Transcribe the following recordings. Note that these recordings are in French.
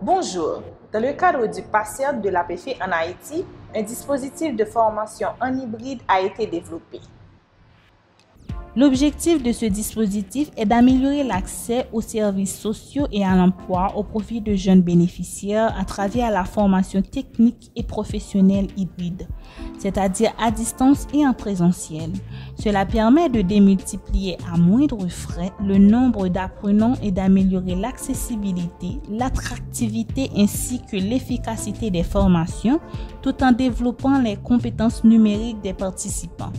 Bonjour, dans le cadre du PASSERD de l'APFE en Haïti, un dispositif de formation en hybride a été développé. L'objectif de ce dispositif est d'améliorer l'accès aux services sociaux et à l'emploi au profit de jeunes bénéficiaires à travers la formation technique et professionnelle hybride, c'est-à-dire à distance et en présentiel. Cela permet de démultiplier à moindre frais le nombre d'apprenants et d'améliorer l'accessibilité, l'attractivité ainsi que l'efficacité des formations, tout en développant les compétences numériques des participants.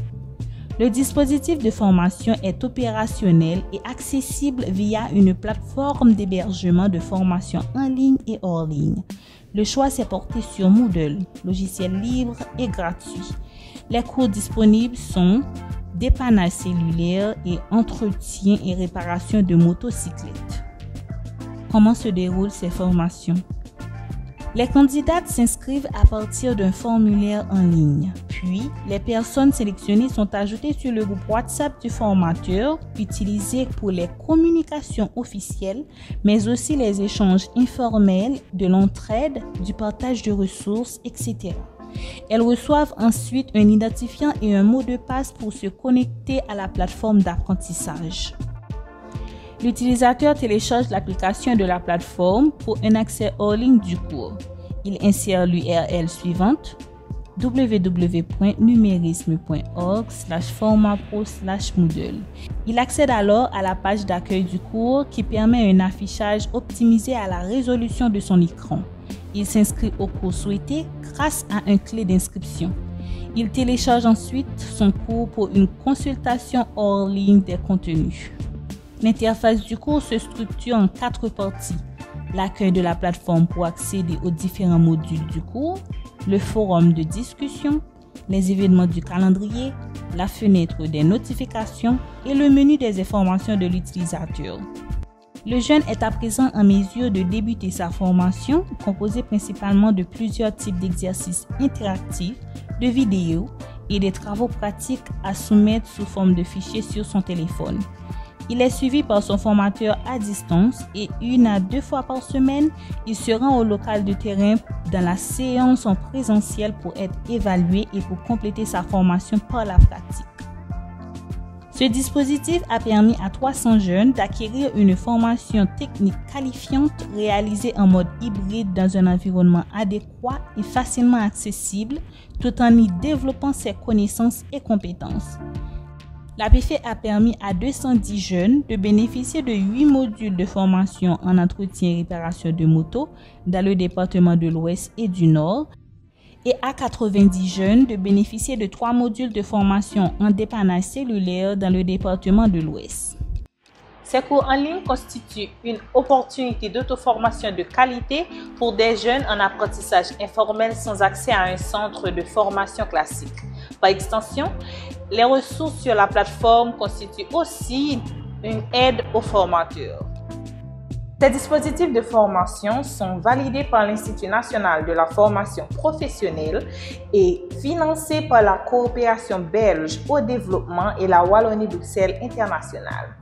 Le dispositif de formation est opérationnel et accessible via une plateforme d'hébergement de formation en ligne et hors ligne. Le choix s'est porté sur Moodle, logiciel libre et gratuit. Les cours disponibles sont dépannage cellulaire et entretien et réparation de motocyclettes. Comment se déroulent ces formations? Les candidates s'inscrivent à partir d'un formulaire en ligne. Puis, les personnes sélectionnées sont ajoutées sur le groupe WhatsApp du formateur, utilisé pour les communications officielles, mais aussi les échanges informels, de l'entraide, du partage de ressources, etc. Elles reçoivent ensuite un identifiant et un mot de passe pour se connecter à la plateforme d'apprentissage. L'utilisateur télécharge l'application de la plateforme pour un accès hors ligne du cours. Il insère l'URL suivante www.numérisme.org/formatpro/Moodle. Il accède alors à la page d'accueil du cours qui permet un affichage optimisé à la résolution de son écran. Il s'inscrit au cours souhaité grâce à une clé d'inscription. Il télécharge ensuite son cours pour une consultation hors ligne des contenus. L'interface du cours se structure en 4 parties. L'accueil de la plateforme pour accéder aux différents modules du cours, le forum de discussion, les événements du calendrier, la fenêtre des notifications et le menu des informations de l'utilisateur. Le jeune est à présent en mesure de débuter sa formation, composée principalement de plusieurs types d'exercices interactifs, de vidéos et des travaux pratiques à soumettre sous forme de fichiers sur son téléphone. Il est suivi par son formateur à distance et 1 à 2 fois par semaine, il se rend au local de terrain dans la séance en présentiel pour être évalué et pour compléter sa formation par la pratique. Ce dispositif a permis à 300 jeunes d'acquérir une formation technique qualifiante réalisée en mode hybride dans un environnement adéquat et facilement accessible, tout en y développant ses connaissances et compétences. L'APFE a permis à 210 jeunes de bénéficier de 8 modules de formation en entretien et réparation de moto dans le département de l'Ouest et du Nord et à 90 jeunes de bénéficier de 3 modules de formation en dépannage cellulaire dans le département de l'Ouest. Ces cours en ligne constituent une opportunité d'auto-formation de qualité pour des jeunes en apprentissage informel sans accès à un centre de formation classique. Par extension, les ressources sur la plateforme constituent aussi une aide aux formateurs. Ces dispositifs de formation sont validés par l'Institut national de la formation professionnelle et financés par la coopération belge au développement et la Wallonie-Bruxelles internationale.